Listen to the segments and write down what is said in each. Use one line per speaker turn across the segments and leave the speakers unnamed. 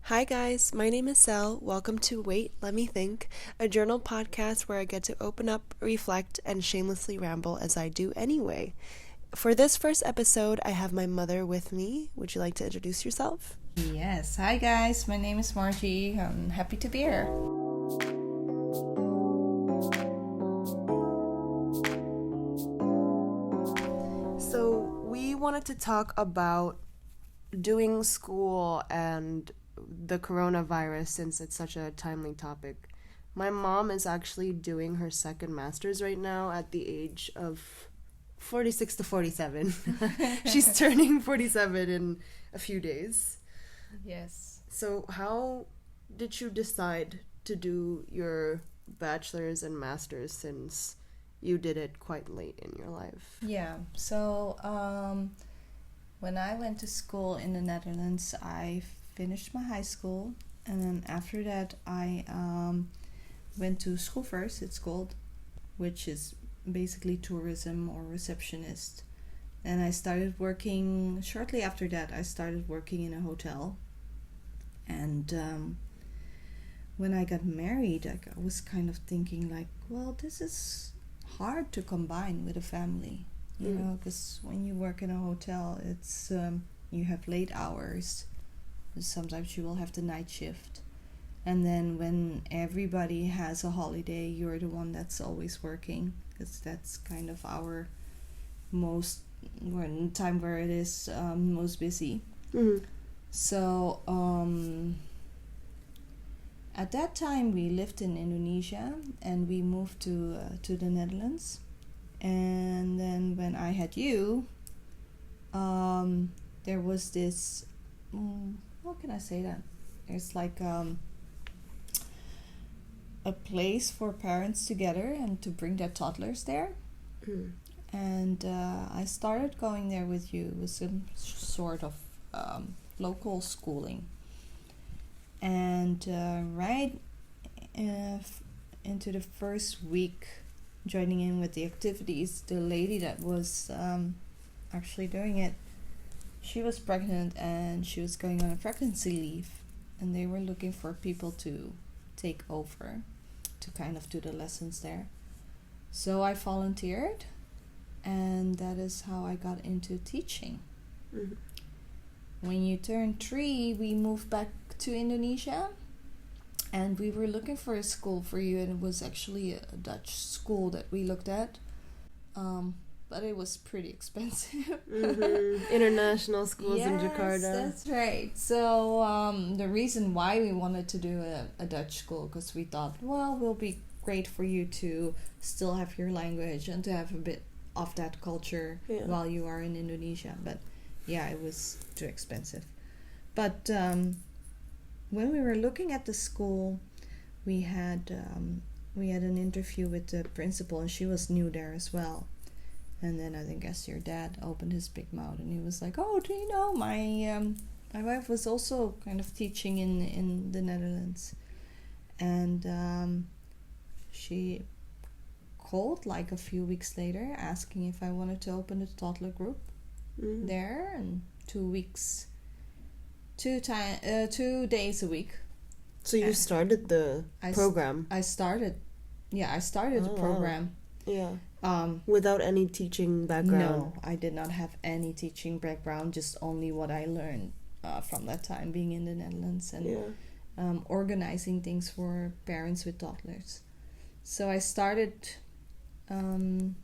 Hi guys, my name is Sel. Welcome to Wait, Let Me Think, a journal podcast where I get to open up, reflect, and shamelessly ramble as I do anyway. For this first episode, I have my mother with me. Would you like to introduce yourself?
Yes. Hi guys, my name is Margie. I'm happy to be here.
So, we wanted to talk about doing school and the coronavirus since it's such a timely topic. My mom is actually doing her second master's right now at the age of 46 to 47. She's turning 47 in a few days.
Yes.
So how did you decide to do your bachelor's and master's since you did it quite late in your life?
Yeah. So when I went to school in the Netherlands, I finished my high school, and then after that I went to school first, it's called, which is basically tourism or receptionist. And I started working shortly after that. I started working in a hotel. And when I got married, I was kind of thinking like, well, this is hard to combine with a family, you know, because when you work in a hotel, it's you have late hours. Sometimes you will have the night shift. And then when everybody has a holiday, you're the one that's always working, because that's kind of our time where it is most busy.
Mm-hmm.
So at that time we lived in Indonesia and we moved to the Netherlands. And then when I had you, there was this how can I say that? It's like a place for parents together and to bring their toddlers there. And I started going there with you. It was some sort of local schooling. And right into the first week joining in with the activities, the lady that was actually doing it, she was pregnant and she was going on a pregnancy leave, and they were looking for people to take over to kind of do the lessons there. So I volunteered, and that is how I got into teaching.
Mm-hmm.
When you turned 3, we moved back to Indonesia, and we were looking for a school for you, and it was actually a Dutch school that we looked at, but it was pretty expensive.
Mm-hmm. International schools in Jakarta.
That's right. So the reason why we wanted to do a Dutch school, because we thought, well, it will be great for you to still have your language and to have a bit of that culture while you are in Indonesia. But yeah, it was too expensive. But when we were looking at the school, we had an interview with the principal, and she was new there as well. And then I guess your dad opened his big mouth and he was like, "Oh, do you know my wife was also kind of teaching in the Netherlands," and she called like a few weeks later asking if I wanted to open a toddler group there, and 2 weeks, 2 days a week.
So you started the program?
I started the program.
Wow. Yeah. Without any teaching background?
No, I did not have any teaching background, just only what I learned from that time being in the Netherlands and organizing things for parents with toddlers. So I started 2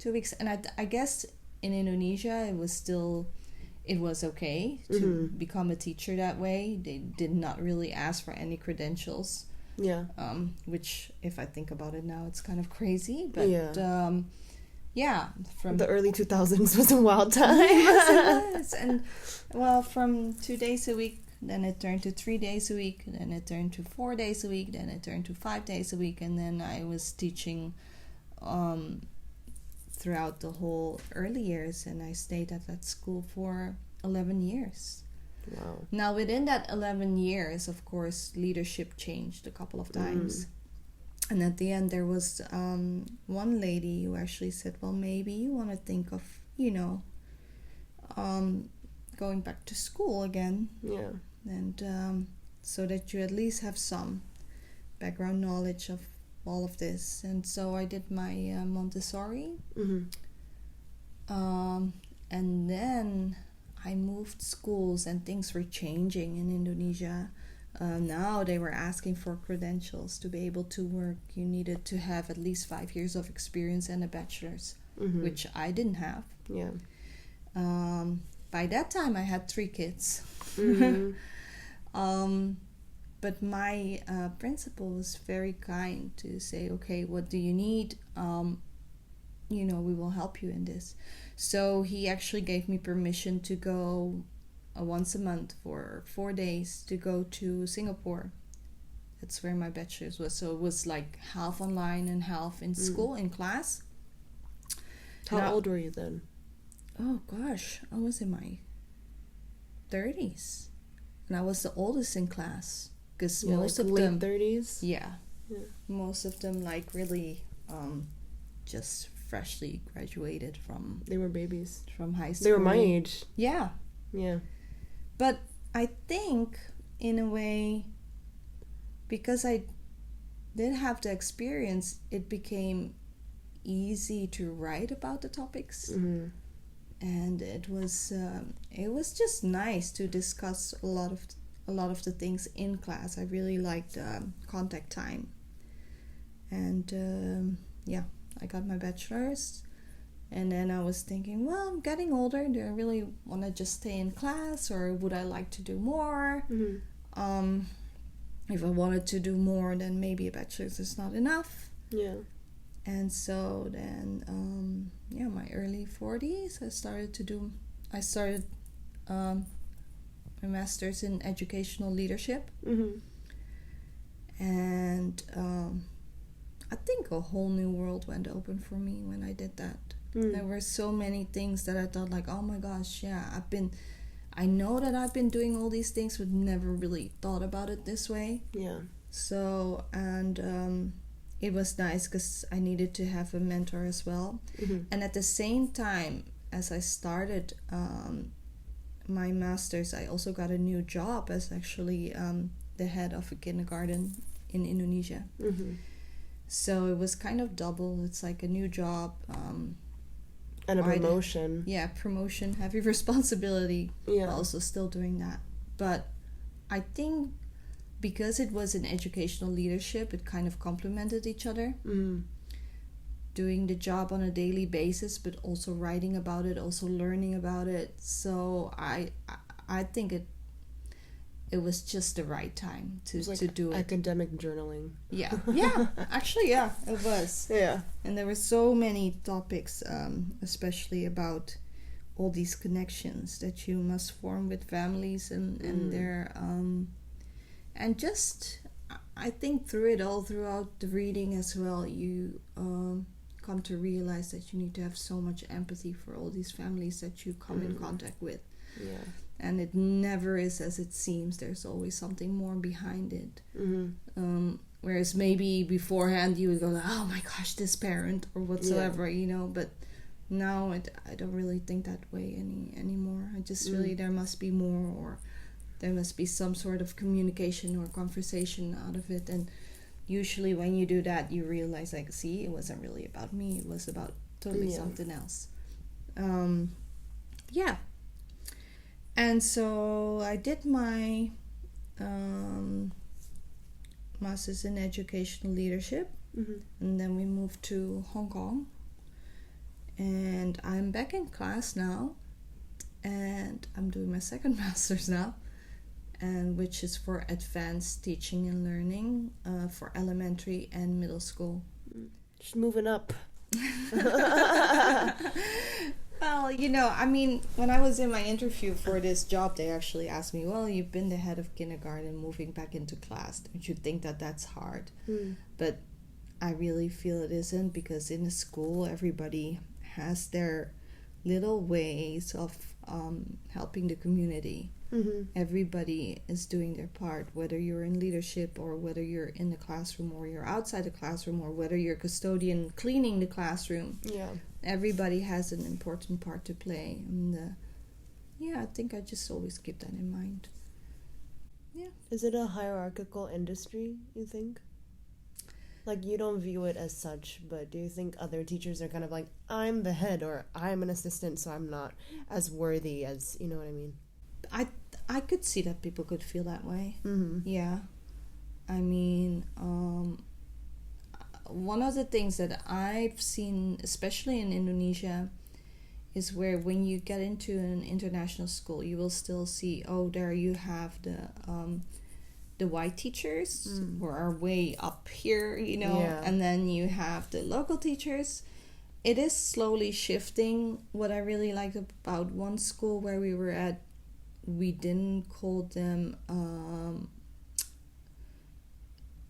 weeks, and I guess in Indonesia it was okay to become a teacher that way. They did not really ask for any credentials.
Yeah.
Which, if I think about it now, it's kind of crazy. But from
the early 2000s was a wild time.
Yes, it was. And well, from 2 days a week, then it turned to 3 days a week, then it turned to 4 days a week, then it turned to 5 days a week, and then I was teaching throughout the whole early years, and I stayed at that school for 11 years.
Wow.
Now, within that 11 years, of course, leadership changed a couple of times. And at the end, there was one lady who actually said, well, maybe you want to think of, going back to school again.
Yeah.
and so that you at least have some background knowledge of all of this. And so I did my Montessori, and then I moved schools, and things were changing in Indonesia. Now they were asking for credentials to be able to work. You needed to have at least 5 years of experience and a bachelor's, which I didn't have.
Yeah.
By that time, I had 3 kids. But my principal was very kind to say, okay, what do you need? We will help you in this. So he actually gave me permission to go once a month for 4 days to go to Singapore. That's where my bachelor's was. So it was like half online and half in school, in class.
How old were you then?
Oh gosh, I was in my 30s. And I was the oldest in class. Because most
like
of
late
them...
30s?
Yeah. Most of them like really just freshly graduated from...
They were babies.
From high school.
They were my age.
Yeah.
Yeah.
But I think, in a way, because I did have the experience, it became easy to write about the topics. And it was just nice to discuss a lot of the things in class. I really liked contact time. And I got my bachelor's. And then I was thinking, well, I'm getting older. Do I really want to just stay in class, or would I like to do more? If I wanted to do more, then maybe a bachelor's is not enough.
Yeah.
And so then, my early 40s, I started my master's in educational leadership. And I think a whole new world went open for me when I did that. There were so many things that I thought like, oh my gosh, I know that I've been doing all these things, but never really thought about it this way.
Yeah.
So, and it was nice because I needed to have a mentor as well. And at the same time, as I started my master's, I also got a new job as actually the head of a kindergarten in Indonesia. So it was kind of double. It's like a new job.
And a promotion.
Promotion, heavy responsibility.
Yeah.
Also still doing that. But I think because it was in educational leadership, it kind of complemented each other. Doing the job on a daily basis, but also writing about it, also learning about it. So I think it was just the right time to do it.
Academic journaling.
Yeah. Actually, it was.
Yeah.
And there were so many topics, especially about all these connections that you must form with families and their and just I think throughout the reading as well, you come to realize that you need to have so much empathy for all these families that you come in contact with.
Yeah.
And it never is as it seems. There's always something more behind it. Whereas maybe beforehand you would go, oh my gosh, this parent or whatsoever, But now I don't really think that way anymore. I just really, there must be more, or there must be some sort of communication or conversation out of it. And usually when you do that, you realize, like, see, it wasn't really about me. It was about totally something else. And so I did my master's in educational leadership, and then we moved to Hong Kong, and I'm back in class now, and I'm doing my second master's now, and which is for advanced teaching and learning for elementary and middle school.
Just moving up.
Well, when I was in my interview for this job, they actually asked me, well, you've been the head of kindergarten, moving back into class. Don't you think that that's hard? But I really feel it isn't, because in a school, everybody has their little ways of helping the community. Everybody is doing their part, whether you're in leadership or whether you're in the classroom or you're outside the classroom or whether you're custodian cleaning the classroom. Everybody has an important part to play, and I think I just always keep that in mind.
Is it a hierarchical industry, you think? Like, you don't view it as such, but do you think other teachers are kind of like, I'm the head, or I'm an assistant, so I'm not as worthy as, you know what I mean?
I could see that people could feel that way.
Mm-hmm.
Yeah. I mean, one of the things that I've seen, especially in Indonesia, is where when you get into an international school, you will still see, there you have the white teachers who are way up here, and then you have the local teachers. It is slowly shifting. What I really liked about one school where we were at, we didn't call them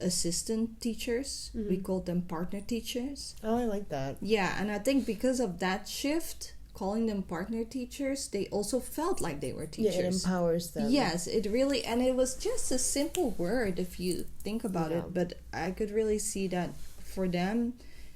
assistant teachers. We called them partner teachers.
Oh, I like that.
Yeah, and I think because of that shift, calling them partner teachers, they also felt like they were teachers.
Yeah, it empowers them.
Yes, it really, and it was just a simple word if you think about it, but I could really see that for them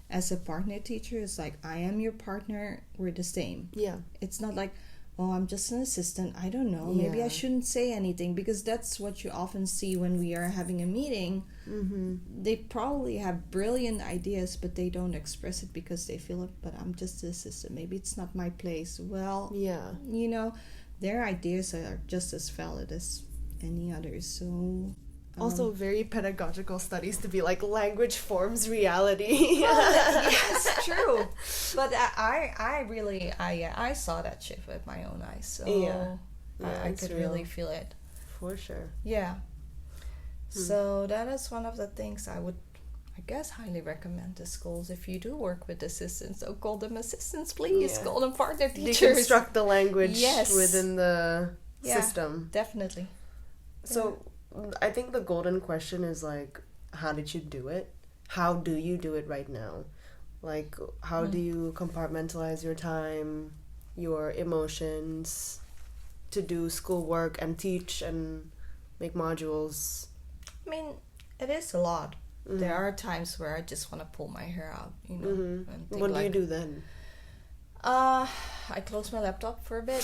as a partner teacher, it's like, I am your partner, we're the same.
Yeah.
It's not like, I'm just an assistant, I don't know, maybe I shouldn't say anything, because that's what you often see when we are having a meeting. They probably have brilliant ideas, but they don't express it because they feel, but I'm just an assistant, maybe it's not my place. Well, their ideas are just as valid as any others. So
also very pedagogical studies to be like, language forms reality.
Yes, true. But I really saw that shift with my own eyes, so I could really feel it
for sure.
So that is one of the things I would, I guess, highly recommend to schools. If you do work with assistants, so call them assistants, please. Call them partner teachers.
Deconstruct the language within the system.
Definitely.
So I think the golden question is like, how did you do it? How do you do it right now? Like, how do you compartmentalize your time, your emotions, to do schoolwork and teach and make modules?
I mean, it is a lot. There are times where I just want to pull my hair out, and think,
what do you do then?
I close my laptop for a bit.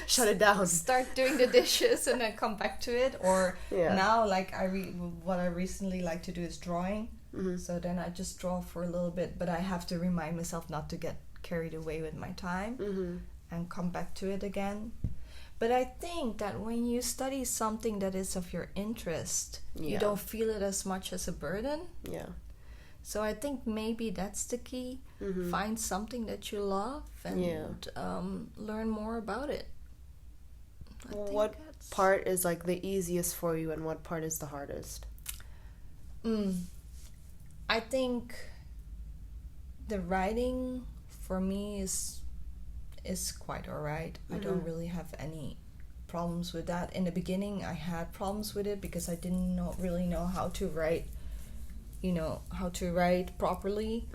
Shut it down.
Start doing the dishes and then come back to it. Or now, like, what I recently like to do is drawing. So then I just draw for a little bit, but I have to remind myself not to get carried away with my time and come back to it again. But I think that when you study something that is of your interest, you don't feel it as much as a burden. Yeah. So I think maybe that's the key. Find something that you love and learn more about it.
What part is like the easiest for you, and what part is the hardest?
I think the writing for me is quite alright. I don't really have any problems with that. In the beginning, I had problems with it because I didn't really know how to write. How to write properly.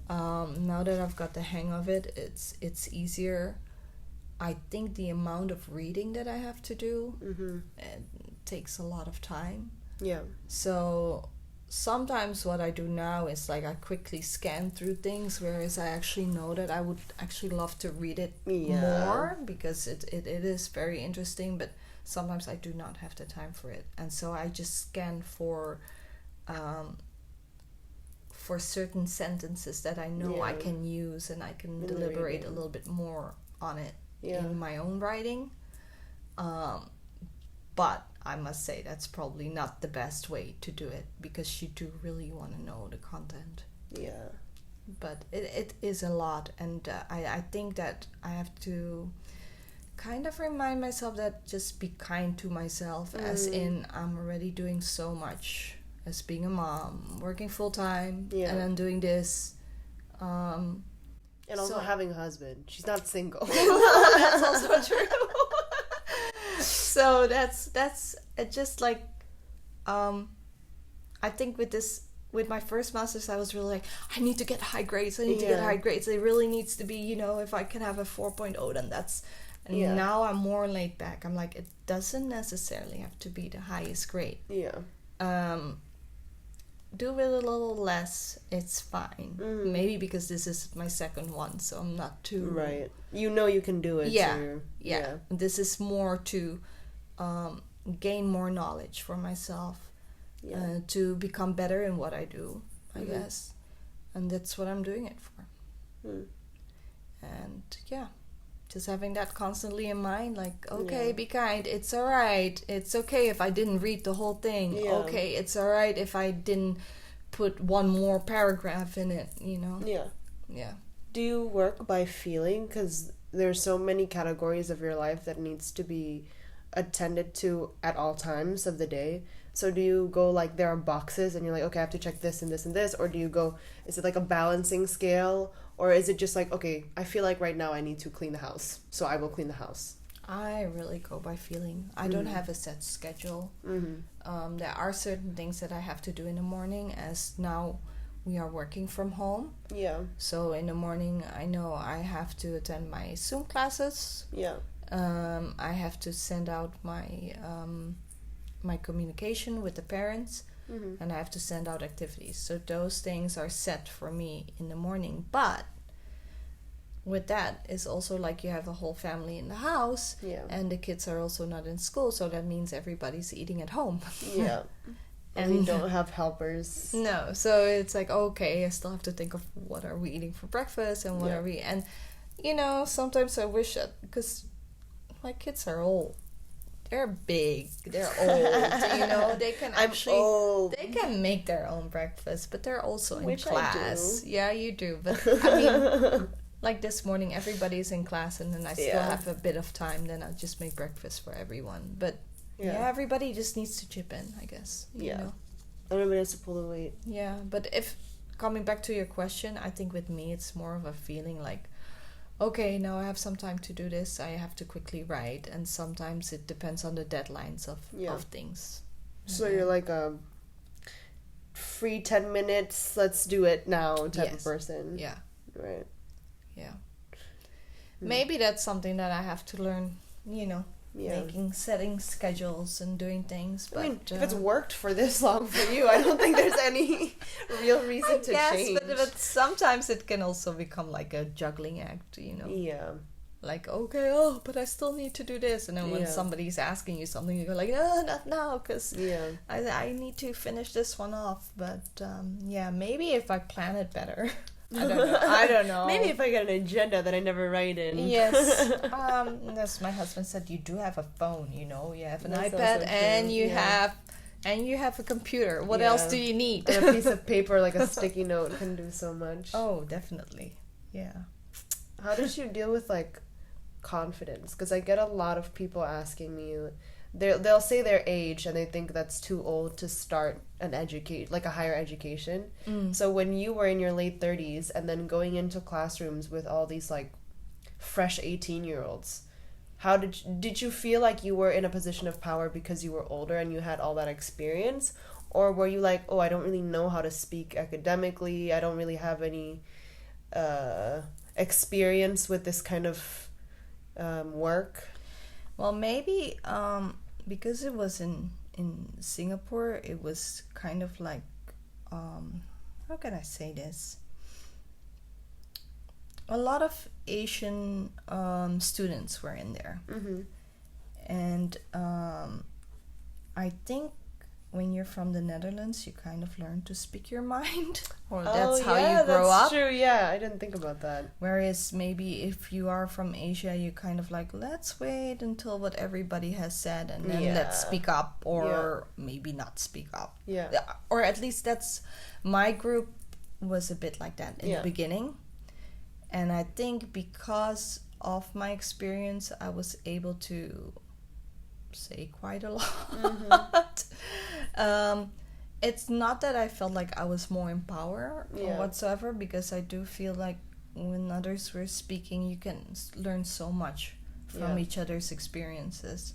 Now that I've got the hang of it, it's easier. I think the amount of reading that I have to do it takes a lot of time. Yeah. So sometimes what I do now is like I quickly scan through things, whereas I actually know that I would actually love to read it more because it is very interesting, but sometimes I do not have the time for it, and so I just scan for certain sentences that I know I can use, and I can deliberate a little bit more on it in my own writing. But I must say that's probably not the best way to do it, because you do really want to know the content. Yeah. But it is a lot, and I think that I have to kind of remind myself that just be kind to myself, as in I'm already doing so much as being a mom, working full time, and then doing this.
And also having a husband. She's not single.
That's also true. So that's just like, I think with my first master's, I was really like, I need to get high grades. It really needs to be, if I can have a 4.0, then that's. And now I'm more laid back. I'm like, it doesn't necessarily have to be the highest grade. Yeah. Do it a little less, it's fine. Maybe because this is my second one, so I'm not too... Right.
You can do it.
Yeah. This is more to gain more knowledge for myself, to become better in what I do, I guess. And that's what I'm doing it for. And just having that constantly in mind, like, okay, be kind, it's all right, it's okay if I didn't read the whole thing, okay, it's all right if I didn't put one more paragraph in it, you know.
Do you work by feeling? Because there's so many categories of your life that needs to be attended to at all times of the day. So do you go like, there are boxes and you're like, okay, I have to check this and this and this? Or do you go, is it like a balancing scale? Or is it just like, okay, I feel like right now I need to clean the house, so I will clean the house?
I really go by feeling. I don't have a set schedule. There are certain things that I have to do in the morning, as now we are working from home. So in the morning, I know I have to attend my Zoom classes. I have to send out my my communication with the parents, and I have to send out activities. So those things are set for me in the morning. But with that is also like you have a whole family in the house, and the kids are also not in school, so that means everybody's eating at home.
And you don't have helpers.
No, so it's like, okay, I still have to think of what are we eating for breakfast and what are we, and you know, sometimes I wish that, because my kids are old. They're big. They're old. You know, they can actually they can make their own breakfast, but they're also in class. Yeah, you do. But I mean, like this morning, everybody's in class, and then I still have a bit of time. Then I'll just make breakfast for everyone. But everybody just needs to chip in, I guess. You know?
Everybody has to pull the weight.
Yeah, but if coming back to your question, I think with me it's more of a feeling like, okay, now I have some time to do this, I have to quickly write, and sometimes it depends on the deadlines of things.
So you're like a free 10 minutes, let's do it now type of person.
Yeah.
Right.
Yeah. Maybe that's something that I have to learn, you know, setting schedules and doing things. But
I mean, if it's worked for this long for you, I don't think there's any real reason to change.
But sometimes it can also become like a juggling act, you know.
Yeah.
Like, okay, but I still need to do this. And then when somebody's asking you something, you go like, not now, because I need to finish this one off. But maybe if I plan it better. I don't know.
Maybe if I get an agenda that I never write in.
Yes. As my husband said, you do have a phone, you know. You have an iPad and you have a computer. What else do you need?
And a piece of paper, like a sticky note, can do so much.
Oh, definitely. Yeah.
How did you deal with like confidence? Because I get a lot of people asking me. They'll say their age and they think that's too old to start like a higher education. So when you were in your late 30s and then going into classrooms with all these like fresh 18-year-olds, how did you feel like you were in a position of power because you were older and you had all that experience? Or were you like, I don't really know how to speak academically, I don't really have any experience with this kind of work?
Well, maybe because it was in Singapore, it was kind of like, how can I say this? A lot of Asian students were in there. And I think when you're from the Netherlands, you kind of learn to speak your mind, or that's how you grow up.
That's true. Yeah, I didn't think about that.
Whereas maybe if you are from Asia, you kind of like, let's wait until what everybody has said and then let's speak up, or maybe not speak up. Yeah. Or at least that's my group was a bit like that in the beginning. And I think because of my experience, I was able to say quite a lot. It's not that I felt like I was more in power or whatsoever, because I do feel like when others were speaking, you can learn so much from each other's experiences.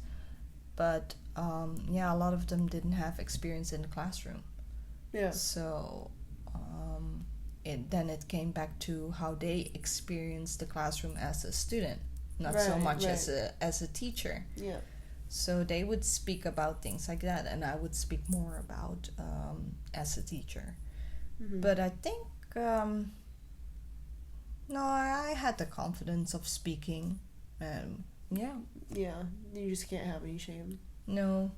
But a lot of them didn't have experience in the classroom. So it came back to how they experienced the classroom as a student, not so much as a teacher. So they would speak about things like that, and I would speak more about as a teacher. But I think, I had the confidence of speaking.
You just can't have any shame.
No.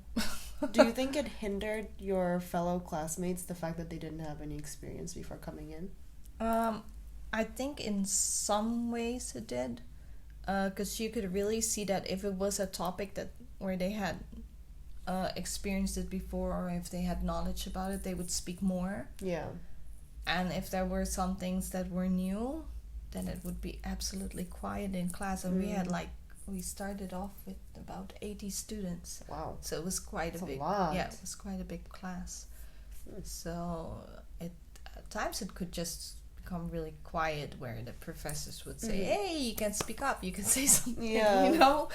Do you think it hindered your fellow classmates, the fact that they didn't have any experience before coming in?
I think in some ways it did, because you could really see that if it was a topic that where they had experienced it before, or if they had knowledge about it, they would speak more.
Yeah.
And if there were some things that were new, then it would be absolutely quiet in class. And we started off with about 80 students.
Wow.
So it was quite
That's
a big,
a lot.
yeah, it was quite a big class. So at times it could just become really quiet, where the professors would say, "Hey, you can speak up, you can say something,"
Yeah.
you know.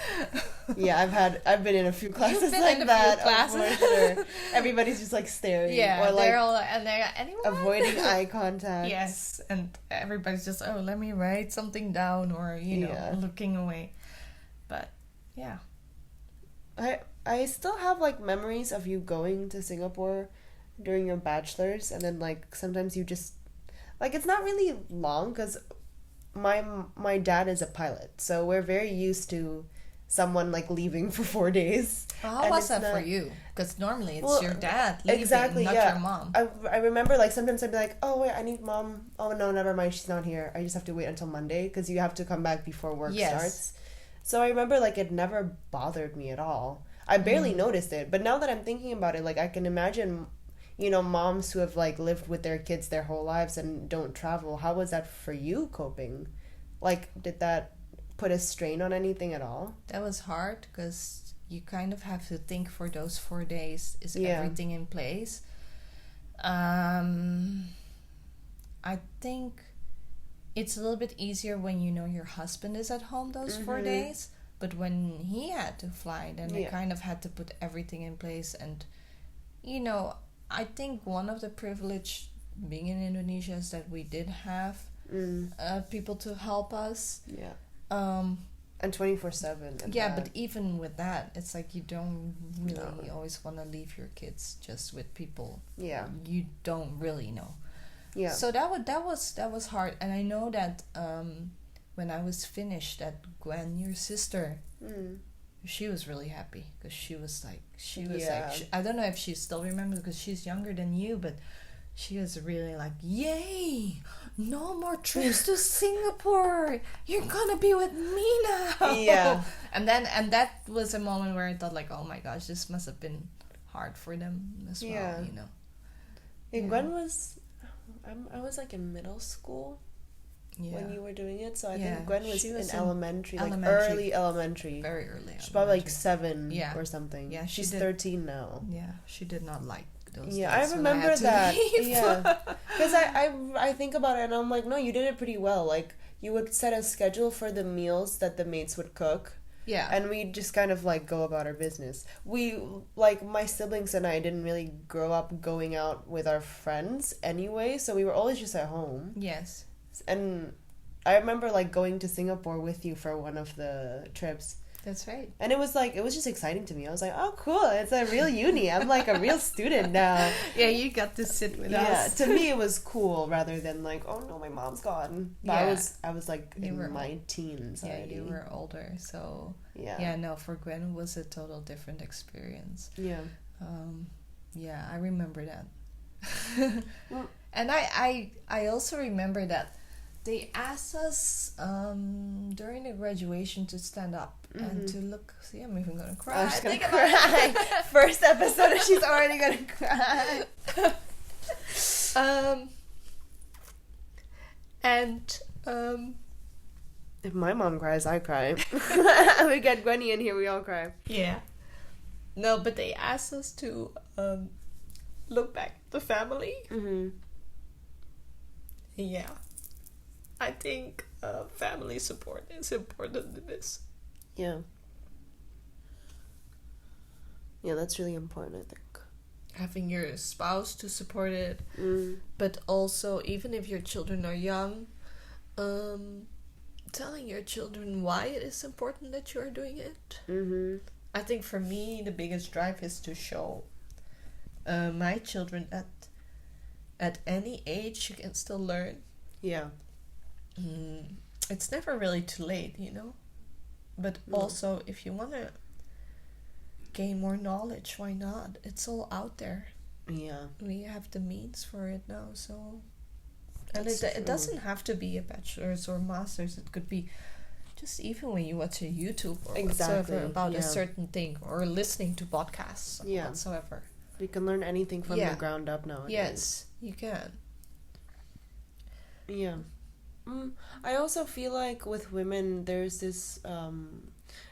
Yeah, I've been in a few classes
been
like
in a
that.
few classes.
For sure. Everybody's just like staring,
Yeah,
or like
they're all and they're anyone
avoiding eye contact.
Yes, and everybody's just, oh, let me write something down, or you know,
Yeah.
looking away. But yeah,
I still have like memories of you going to Singapore during your bachelor's, and then like sometimes you just like, it's not really long because my dad is a pilot, so we're very used to someone like leaving for 4 days.
well, how
And
was
it's
that for
not-
you? Because normally it's
Well,
your dad leaving,
exactly,
not
yeah.
your mom.
I remember like sometimes I'd be like, oh wait, I need mom. Oh no, never mind, she's not here. I just have to wait until Monday because you have to come back before work
Yes.
starts. So I remember like it never bothered me at all. I barely noticed it. But now that I'm thinking about it, like I can imagine, you know, moms who have like lived with their kids their whole lives and don't travel. How was that for you coping? Like, did that put a strain on anything at all?
That was hard because you kind of have to think for those 4 days, is
Yeah.
everything in place? I think it's a little bit easier when you know your husband is at home those 4 days. But when he had to fly, then they
Yeah.
kind of had to put everything in place. And, you know, I think one of the privilege being in Indonesia is that we did have people to help us.
Yeah.
Um,
And 24/7.
yeah, but even with that, it's like you don't really
No.
always want to leave your kids just with people
Yeah.
you don't really know.
Yeah.
So that was hard, and I know that when I was finished, that Gwen, your sister, she was really happy because she was like
Yeah.
I don't know if she still remembers because she's younger than you, but she was really like, yay, no more trips to Singapore, you're gonna be with me now.
Yeah.
And that was a moment where I thought like, oh my gosh, this must have been hard for them as
Yeah.
well, you know.
And Gwen was, I was like in middle school
Yeah.
when you were doing it, so I
Yeah,
think Gwen was,
she was
in
in
elementary, like
elementary.
early elementary.
Very early.
She's probably like
elementary.
7
Yeah.
or something.
Yeah, she
she's
did.
13 now.
Yeah, she did not like those
Yeah,
days
I
when
remember
had to
that.
leave.
Yeah, because I think about it and I'm like, no, you did it pretty well. Like, you would set a schedule for the meals that the mates would cook,
Yeah.
and we just kind of like go about our business. We, like, my siblings and I didn't really grow up going out with our friends anyway, so we were always just at home.
Yes.
And I remember like going to Singapore with you for one of the trips.
That's right.
And it was just exciting to me. I was like, oh, cool, it's a real uni. I'm like a real student now.
Yeah, you got to sit with
Yeah,
us.
to me it was cool rather than like, oh no, my mom's gone. But
Yeah.
I was like
You
in
were
my teens
Yeah,
already.
you were older, so
Yeah.
yeah. No, for Gwen it was a total different experience.
Yeah.
Yeah, I remember that.
Well-
And I also remember that they asked us during the graduation to stand up and to look. See, I'm even gonna cry.
I'm just gonna
Think about it.
cry. First episode and she's already gonna cry. If my mom cries, I cry. We get Gwenny in here, we all cry.
Yeah. No, but they asked us to look back at the family.
Mm-hmm.
Yeah. I think family support is important in this.
Yeah. Yeah, that's really important, I think.
Having your spouse to support it, but also, even if your children are young, telling your children why it is important that you are doing it.
Mm-hmm.
I think for me, the biggest drive is to show my children that at any age you can still learn.
Yeah.
It's never really too late, you know. But also, if you want to gain more knowledge. Why not? It's all out there.
Yeah.
We have the means for it now, so... And
That's
it
true.
doesn't have to be a bachelor's or master's. It could be just even when you watch a YouTube or
Exactly,
whatsoever about
yeah.
a certain thing, or listening to podcasts
Yeah.
whatsoever.
You can learn anything from
Yeah.
the ground up nowadays.
Yes, you can.
Yeah. I also feel like with women, there's this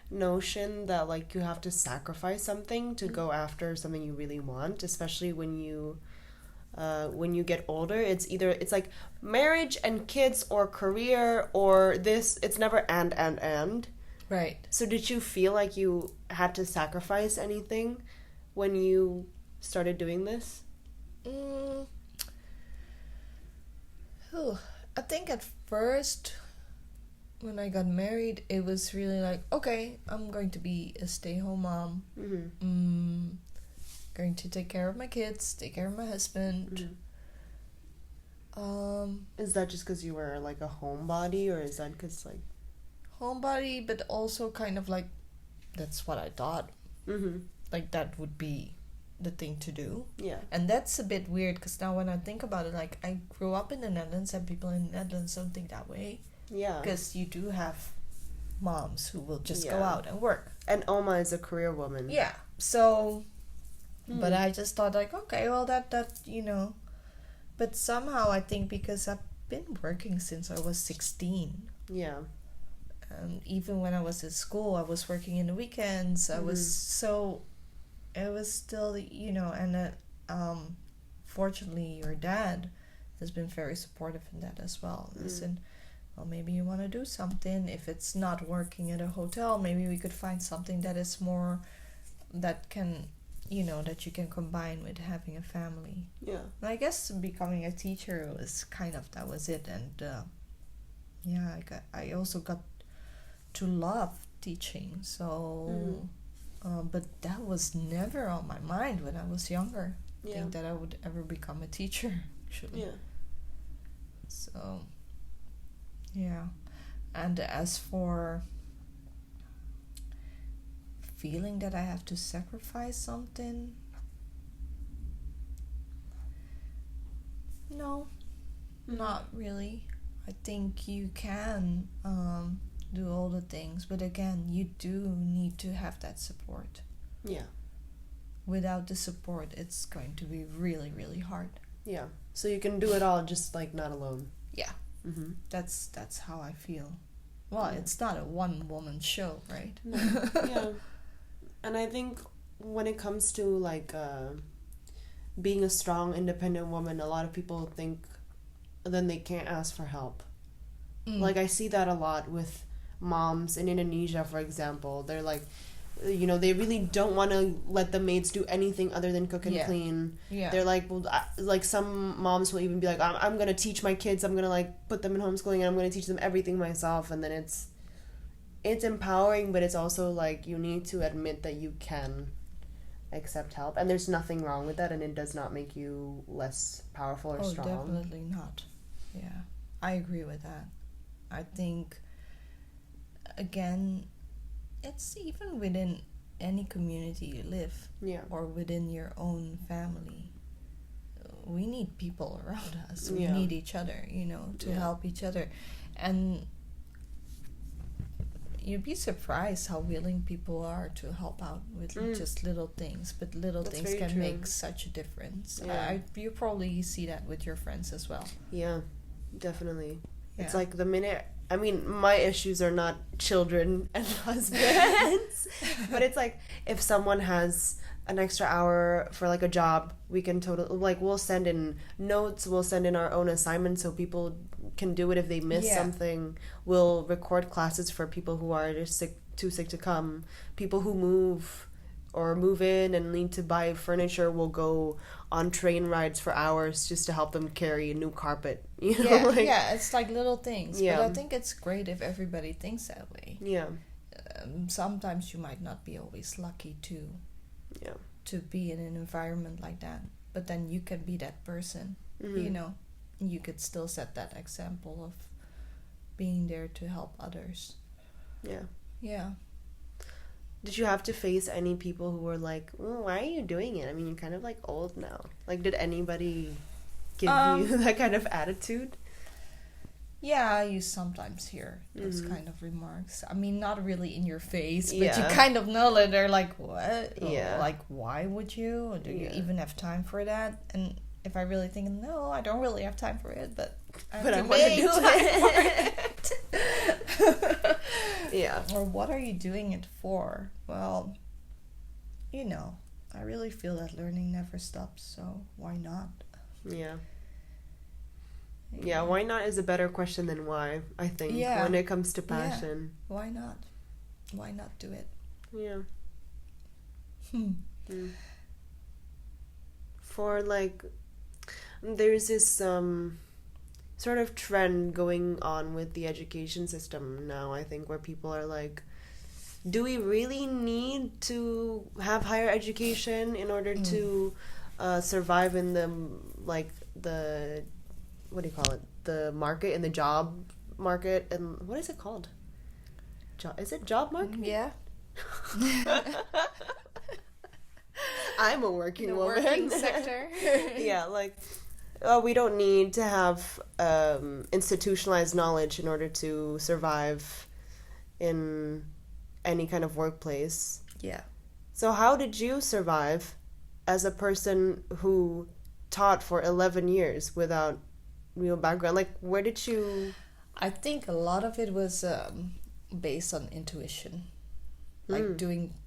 notion that like you have to sacrifice something to go after something you really want, especially when you get older. It's like marriage and kids or career or this. It's never and.
Right.
So did you feel like you had to sacrifice anything when you started doing this?
I think at first, when I got married, it was really like, okay, I'm going to be a stay-home mom. Going to take care of my kids, take care of my husband.
Is that just because you were like a homebody, or is that because like
Homebody, but also kind of like, that's what I thought. Like that would be the thing to do.
Yeah.
And that's a bit weird because now when I think about it, like I grew up in the Netherlands and people in the Netherlands don't think that way.
Yeah.
Because you do have moms who will just go
Yeah.
out and work.
And Oma is a career woman.
Yeah. So, but I just thought like, okay, well that, you know, but somehow I think because I've been working since I was 16.
Yeah.
And even when I was at school, I was working in the weekends. I was so, it was still, you know, and fortunately your dad has been very supportive in that as well. Listen, well, maybe you want to do something. If it's not working at a hotel, maybe we could find something that is more, that can, you know, that you can combine with having a family.
Yeah.
And I guess becoming a teacher was kind of, that was it. And yeah, I also got to love teaching. So, but that was never on my mind when I was younger.
Yeah.
Think that I would ever become a teacher, actually.
Yeah.
So, yeah. And as for feeling that I have to sacrifice something, no, not really. I think you can do all the things, but again, you do need to have that support.
Yeah.
Without the support, it's going to be really, really hard.
Yeah. So you can do it all, just like not alone.
Yeah. That's how I feel. Well, it's not a one-woman show, right?
No. Yeah. And I think when it comes to like being a strong, independent woman, a lot of people think then they can't ask for help. Like I see that a lot with moms in Indonesia, for example. They're like, you know, they really don't want to let the maids do anything other than cook and clean.
Yeah.
They're like, well, like some moms will even be like, I'm going to teach my kids. I'm going to like put them in homeschooling and I'm going to teach them everything myself. And then it's empowering, but it's also like you need to admit that you can accept help. And there's nothing wrong with that. And it does not make you less powerful or strong.
Oh, definitely not. Yeah. I agree with that. I think, again, it's even within any community you live, or within your own family. We need people around us. We need each other, you know, to help each other. And you'd be surprised how willing people are to help out with just little things. But little
That's
things
very
can
true.
make such a difference.
Yeah.
You probably see that with your friends as well.
Yeah, definitely.
Yeah.
It's like the minute, I mean, my issues are not children and husbands, but it's like if someone has an extra hour for like a job, we can totally, like, we'll send in notes, we'll send in our own assignments so people can do it if they miss something. We'll record classes for people who are just too sick to come. People who move in and need to buy furniture will go on train rides for hours just to help them carry a new carpet. You know?
It's like little things.
Yeah.
But I think it's great if everybody thinks that way.
Yeah.
Sometimes you might not be always lucky to be in an environment like that. But then you can be that person, you know. You could still set that example of being there to help others.
Yeah.
Yeah.
Did you have to face any people who were like, why are you doing it? I mean, you're kind of like old now. Like, did anybody give you that kind of attitude?
Yeah, you sometimes hear those kind of remarks. I mean, not really in your face, but
Yeah.
you kind of know that they're like, what? Or,
Yeah.
like, why would you? Or do you
Yeah.
even have time for that? And if I really think, no, I don't really have time for it, but I
But I
have to
want to
make
do
time for it.
Yeah.
Or what are you doing it for? Well, you know, I really feel that learning never stops, so why not?
Yeah. Yeah, why not is a better question than why, I think,
Yeah.
when it comes to passion.
Why not? Why not do it?
Yeah. For, like, there's this sort of trend going on with the education system now, I think, where people are like, do we really need to have higher education in order to survive in the, like, the, what do you call it, the market, in the job market, and what is it called? Is it job market?
Yeah.
I'm a working
The
woman.
working sector.
Yeah, like, we don't need to have institutionalized knowledge in order to survive in any kind of workplace.
Yeah.
So how did you survive as a person who taught for 11 years without real background? Like, where did you...
I think a lot of it was based on intuition. Like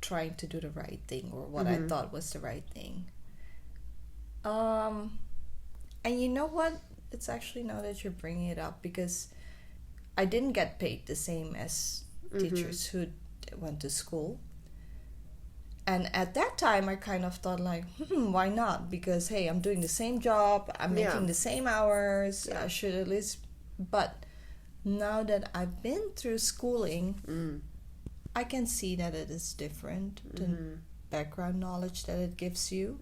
trying to do the right thing, or what I thought was the right thing. And you know what? It's actually now that you're bringing it up, because I didn't get paid the same as teachers who went to school. And at that time, I kind of thought like, why not? Because, hey, I'm doing the same job. I'm making the same hours. I should at least... But now that I've been through schooling, I can see that it is different. The background knowledge that it gives you.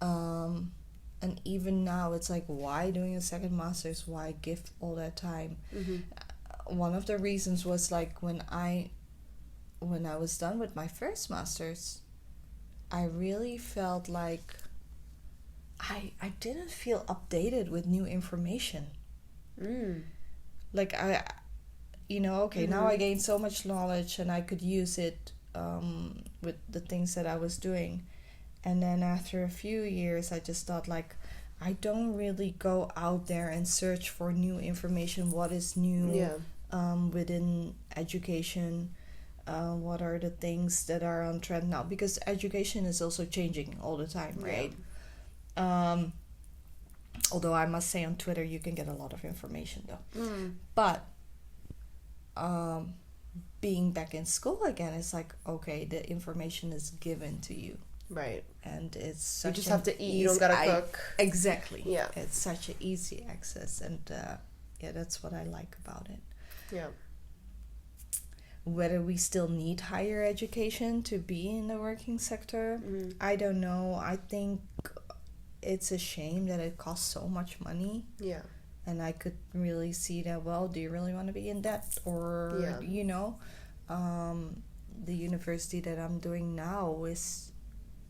And even now, it's like, why doing a second master's? Why give all that time? One of the reasons was like when I was done with my first master's, I really felt like I didn't feel updated with new information. Like now I gained so much knowledge and I could use it with the things that I was doing. And then after a few years, I just thought like, I don't really go out there and search for new information. What is new within education? What are the things that are on trend now? Because education is also changing all the time, right? Although I must say on Twitter you can get a lot of information though. But being back in school again, it's like, okay, the information is given to you.
Right.
And it's such
you just have to eat, you don't gotta cook.
Exactly.
Yeah.
It's such an easy access, and that's what I like about it.
Yeah.
Whether we still need higher education to be in the working sector, I don't know. I think it's a shame that it costs so much money.
Yeah.
And I could really see that, well, do you really want to be in debt? Or, the university that I'm doing now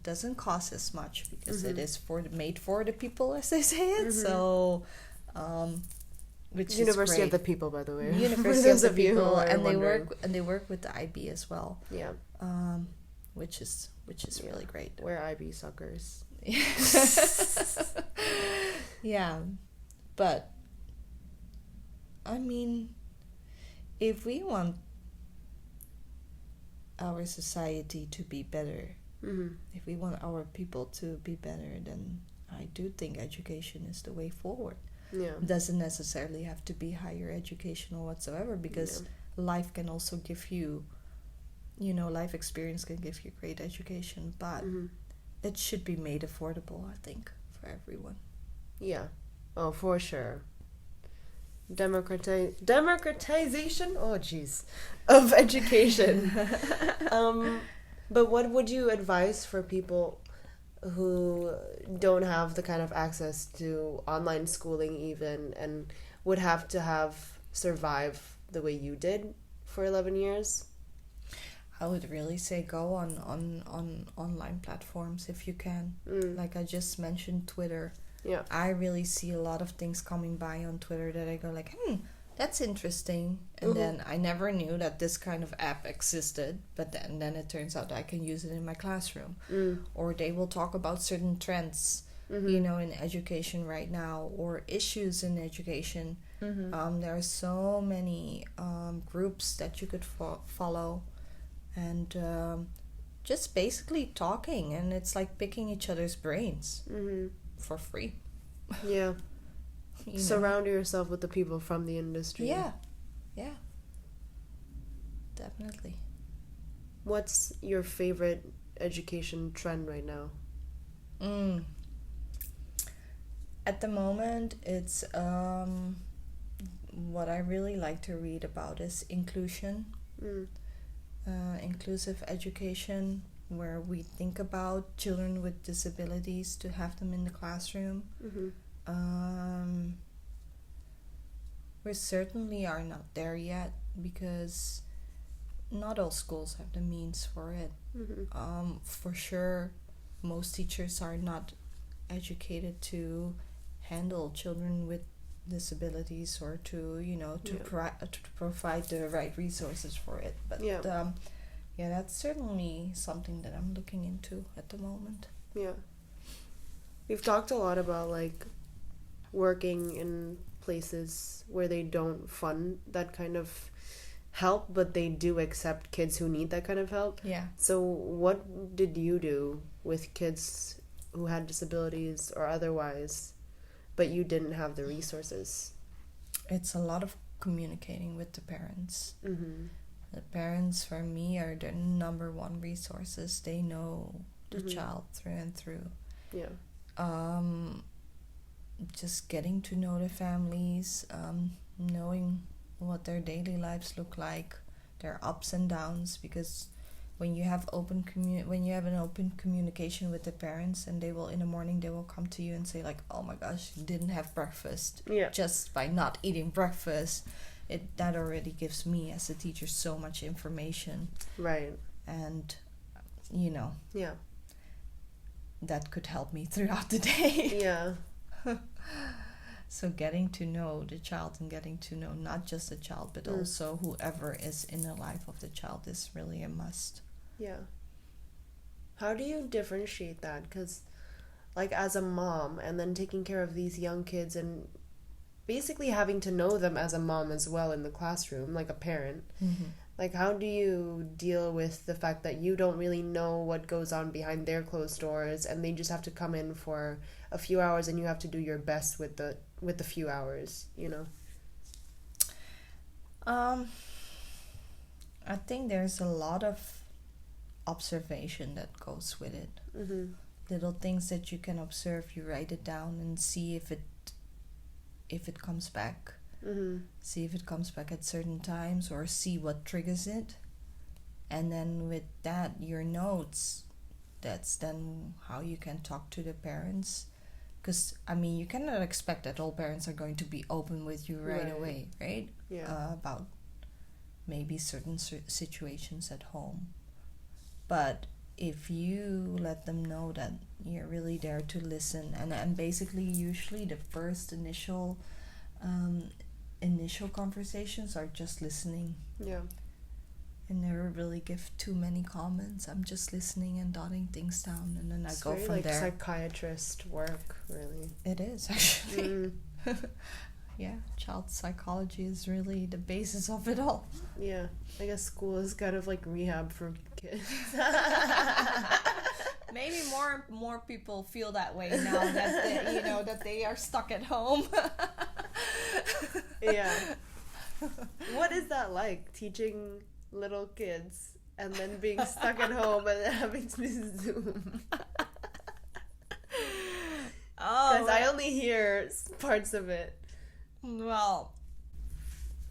doesn't cost as much because it is made for the people, as they say it. So, which
University
is
of the People, by the way.
University of the People, and
wondering.
they work with the IB as well.
Yeah.
Which is really great.
We're IB suckers.
Yeah, but I mean, if we want our society to be better, if we want our people to be better, then I do think education is the way forward.
Yeah.
It doesn't necessarily have to be higher education or whatsoever, because life can also give you, life experience can give you great education, but it should be made affordable, I think, for everyone.
Yeah. Oh, for sure. Democratization, oh jeez, of education. But what would you advise for people who don't have the kind of access to online schooling even, and would have to survive the way you did for 11 years?
I would really say go on online platforms if you can. Like I just mentioned Twitter.
Yeah.
I really see a lot of things coming by on Twitter that I go like, that's interesting. And then I never knew that this kind of app existed, but then it turns out I can use it in my classroom. Or they will talk about certain trends, you know, in education right now, or issues in education. There are so many groups that you could follow, and just basically talking, and it's like picking each other's brains for free.
Yeah.
You
Surround yourself with the people from the industry.
Yeah. Definitely.
What's your favorite education trend right now?
At the moment, it's what I really like to read about is inclusion. Inclusive education, where we think about children with disabilities to have them in the classroom. We certainly are not there yet, because not all schools have the means for it. For sure, most teachers are not educated to handle children with disabilities, or to, you know, to provide the right resources for it. But that's certainly something that I'm looking into at the moment.
Yeah. We've talked a lot about like working in places where they don't fund that kind of help, but they do accept kids who need that kind of help.
Yeah.
So what did you do with kids who had disabilities or otherwise, but you didn't have the resources?
It's a lot of communicating with the parents. The parents, for me, are the number one resources. They know the child through and through.
Yeah.
Just getting to know the families, knowing what their daily lives look like, their ups and downs, because when you have an open communication with the parents, and in the morning they will come to you and say like, oh my gosh, you didn't have breakfast. Just by not eating breakfast, that already gives me as a teacher so much information.
Right.
And you know, that could help me throughout the day.
Yeah.
So getting to know the child, and getting to know not just the child, but also whoever is in the life of the child, is really a must.
Yeah. How do you differentiate that? Because, like, as a mom, and then taking care of these young kids, and basically having to know them as a mom as well in the classroom, like a parent, like, how do you deal with the fact that you don't really know what goes on behind their closed doors, and they just have to come in for a few hours, and you have to do your best with the few hours, you know?
I think there's a lot of observation that goes with it. Little things that you can observe, you write it down and see if it comes back. See if it comes back at certain times, or see what triggers it. And then with that, your notes, that's then how you can talk to the parents. Because, I mean, you cannot expect that all parents are going to be open with you right away, right?
Yeah.
About maybe certain situations at home. But if you let them know that you're really there to listen, and basically usually the first initial conversations are just listening.
Yeah.
I never really give too many comments. I'm just listening and jotting things down, and then I go from there. It's
like psychiatrist work, really.
It is, actually. Yeah, child psychology is really the basis of it all.
Yeah, I guess school is kind of like rehab for kids.
Maybe more people feel that way now that that they are stuck at home.
Yeah. What is that like, teaching little kids and then being stuck at home and having to do Zoom? Because I only hear parts of it.
Well,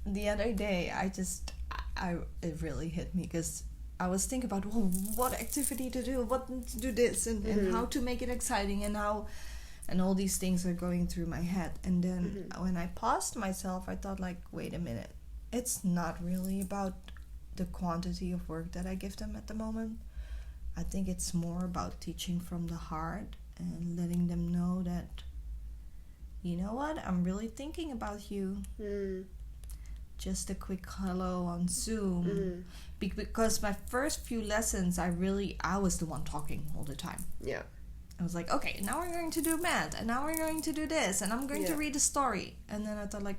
the other day it really hit me, because I was thinking about what activity to do, what to do this, and how to make it exciting, and all these things are going through my head. And then when I paused myself, I thought like, wait a minute, it's not really about the quantity of work that I give them at the moment. I think it's more about teaching from the heart and letting them know that, you know what, I'm really thinking about you. Just a quick hello on Zoom. Because my first few lessons, I was the one talking all the time.
Yeah.
I was like, okay, now we're going to do math, and now we're going to do this, and I'm going to read a story. And then I thought, like,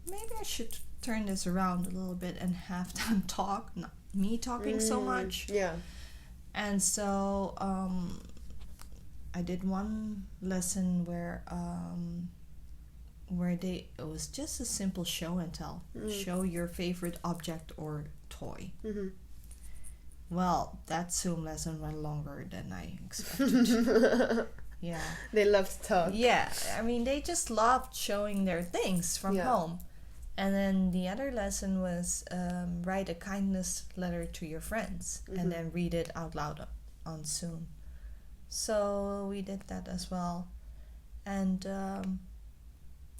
maybe I should turn this around a little bit and have them talk, not me talking so much.
Yeah.
And so I did one lesson where it was just a simple show and tell. Show your favorite object or toy. Well, that Zoom lesson went longer than I expected. Yeah.
They love to talk.
Yeah, I mean, they just loved showing their things from home. And then the other lesson was write a kindness letter to your friends and then read it out loud on Zoom. So we did that as well. And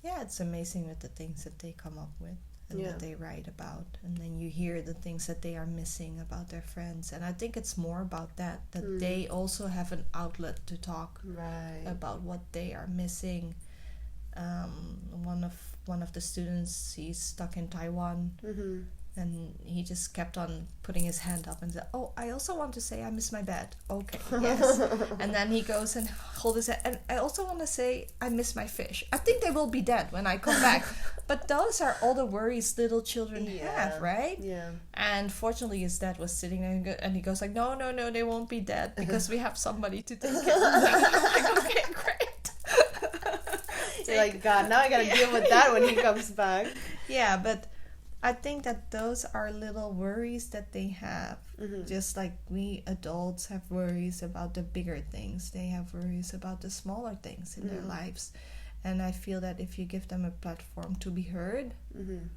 it's amazing with the things that they come up with and that they write about. And then you hear the things that they are missing about their friends. And I think it's more about that they also have an outlet to talk about what they are missing. One of the students, he's stuck in Taiwan, and he just kept on putting his hand up and said, "Oh, I also want to say I miss my bed." Okay, yes. And then he goes and holds his head, and I also want to say I miss my fish. I think they will be dead when I come back. But those are all the worries little children have, right? Yeah. And fortunately, his dad was sitting there, and he goes like, "No, they won't be dead because we have somebody to take care of them." I'm like, okay, great.
You're like, God, now I gotta deal with that when he comes back.
Yeah, but I think that those are little worries that they have. Just like we adults have worries about the bigger things. They have worries about the smaller things in their lives. And I feel that if you give them a platform to be heard, then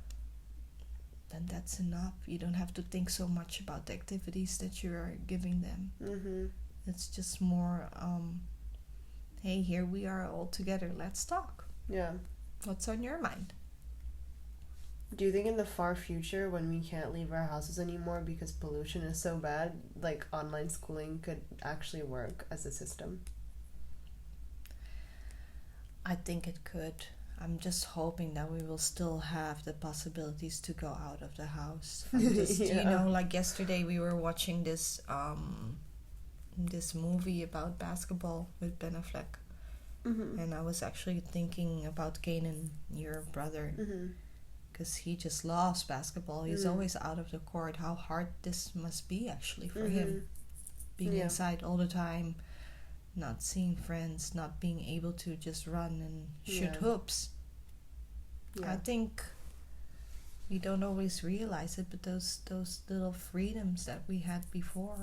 that's enough. You don't have to think so much about the activities that you are giving them. It's just more, hey, here we are all together. Let's talk.
Yeah.
What's on your mind?
Do you think in the far future, when we can't leave our houses anymore because pollution is so bad, like online schooling could actually work as a system?
I think it could. I'm just hoping that we will still have the possibilities to go out of the house. You know, like yesterday we were watching this movie about basketball with Ben Affleck. And I was actually thinking about Kanan, your brother, because he just loves basketball. He's always out of the court. How hard this must be actually for him, being inside all the time, not seeing friends, not being able to just run and shoot hoops. I think we don't always realize it, but those little freedoms that we had before,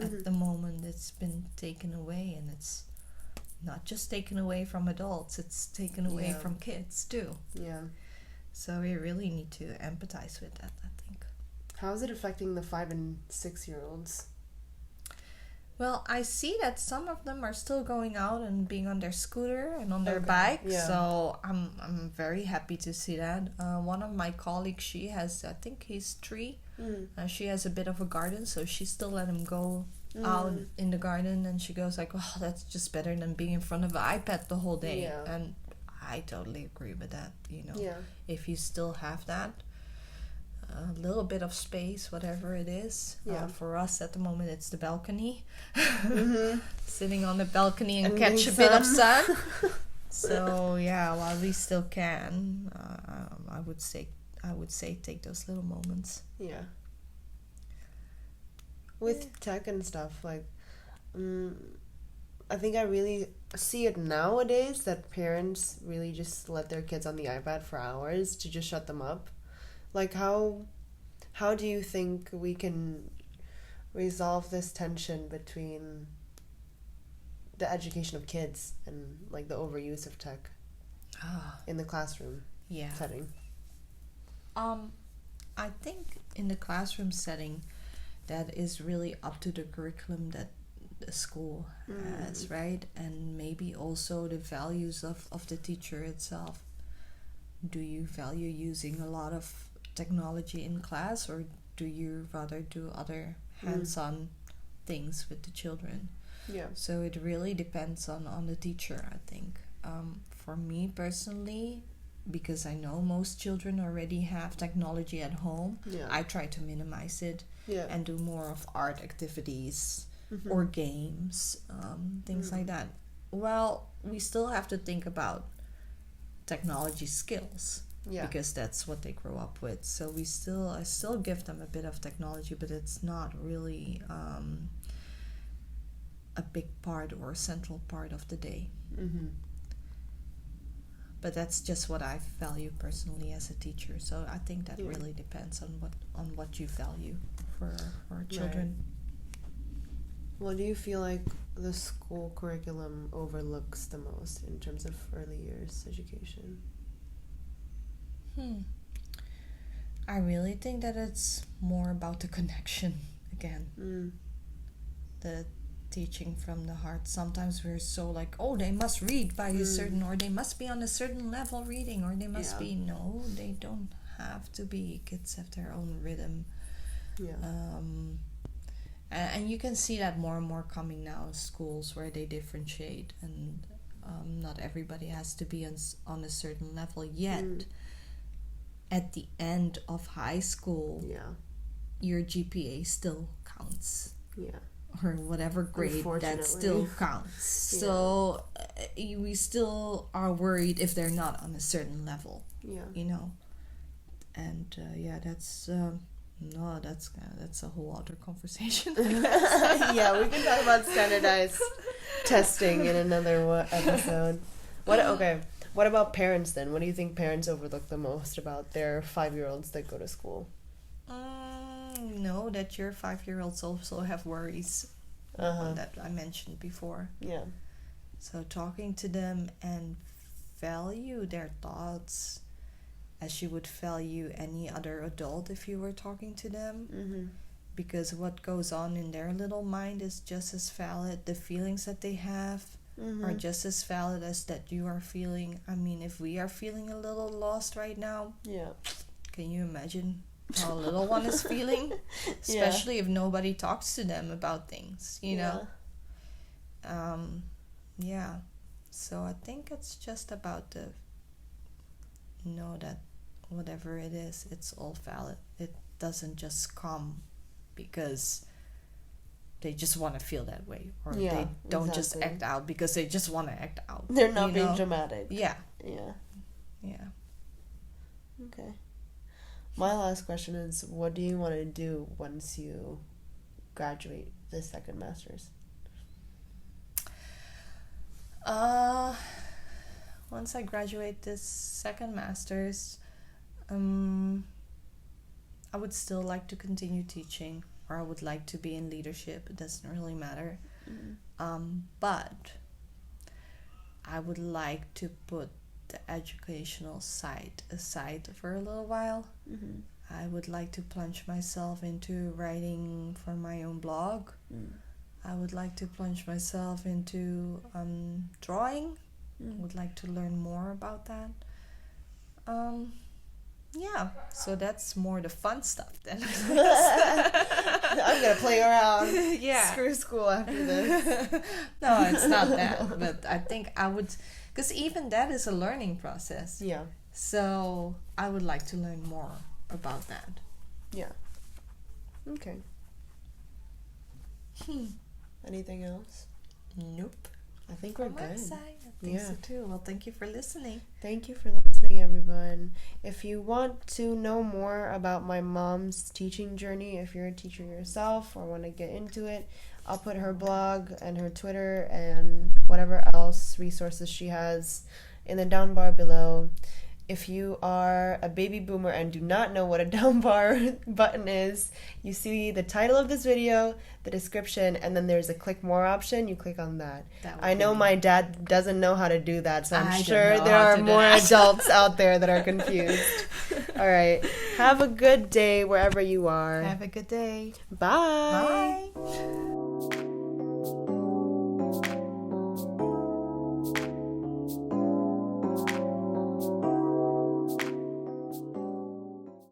at the moment it's been taken away, and it's not just taken away from adults, it's taken away from kids too. Yeah. So we really need to empathize with that, I think.
How is it affecting the 5 and 6 year olds?
Well, I see that some of them are still going out and being on their scooter and on their bike. Yeah. So I'm very happy to see that. One of my colleagues, she has, I think he's 3. She has a bit of a garden, so she still let him go out in the garden, and she goes like, "Oh, that's just better than being in front of an iPad the whole day." And I totally agree with that. You know, if you still have that, a little bit of space, whatever it is. For us at the moment, it's the balcony. Sitting on the balcony and catch a bit of sun. So while we still can, I would say take those little moments. Yeah.
With tech and stuff, like, I think I really see it nowadays that parents really just let their kids on the iPad for hours to just shut them up. Like, how do you think we can resolve this tension between the education of kids and, like, the overuse of tech in the classroom setting?
I think in the classroom setting, that is really up to the curriculum that the school has, right? And maybe also the values of the teacher itself. Do you value using a lot of technology in class, or do you rather do other hands-on things with the children?
Yeah.
So it really depends on the teacher, I think. For me personally, because I know most children already have technology at home, I try to minimize it and do more of art activities or games, things like that. Well, we still have to think about technology skills because that's what they grow up with. So I still give them a bit of technology, but it's not really a big part or a central part of the day. But that's just what I value personally as a teacher. So I think that really depends on what you value for children.
Right. What do you feel like the school curriculum overlooks the most in terms of early years education?
I really think that it's more about the connection again. The teaching from the heart. Sometimes we're so like, oh, they must read by a certain, or they must be on a certain level reading, or they must be. No, they don't have to be. Kids have their own rhythm. And you can see that more and more coming now in schools where they differentiate, and not everybody has to be on a certain level yet. At the end of high school, your GPA still counts. Or whatever grade, that still counts. So we still are worried if they're not on a certain level. You know, and that's a whole other conversation.
We can talk about standardized testing in another episode. What about parents then? What do you think parents overlook the most about their 5-year-olds that go to school?
Know that your 5-year-olds also have worries that I mentioned before. So talking to them and value their thoughts as you would value any other adult if you were talking to them. Because what goes on in their little mind is just as valid. The feelings that they have are just as valid as that you are feeling. I mean, if we are feeling a little lost right now, can you imagine how a little one is feeling? Especially if nobody talks to them about things, you know? So I think it's just about know that whatever it is, it's all valid. It doesn't just come because they just want to feel that way, or they don't just act out because they just want to act out.
They're not being dramatic. Okay. My last question is, what do you want to do once you graduate the second master's?
Once I graduate this second master's, I would still like to continue teaching, or I would like to be in leadership. It doesn't really matter. But I would like to put the educational side aside for a little while. I would like to plunge myself into writing for my own blog. I would like to plunge myself into drawing. Would like to learn more about that. So that's more the fun stuff then.
I'm gonna play around. Screw school after this.
No, it's not that. But I think I would, because even that is a learning process. So I would like to learn more about that.
Okay. Anything else?
Nope.
I think we're good.
I think so too. Well, thank you for listening.
Thank you for listening, everyone. If you want to know more about my mom's teaching journey, if you're a teacher yourself or want to get into it, I'll put her blog and her Twitter and whatever else resources she has in the down bar below. If you are a baby boomer and do not know what a down bar button is, you see the title of this video, the description, and then there's a click more option. You click on that. I know my dad doesn't know how to do that, so I'm sure there are more adults out there that are confused. All right. Have a good day wherever you are.
Have a good day.
Bye.
Bye.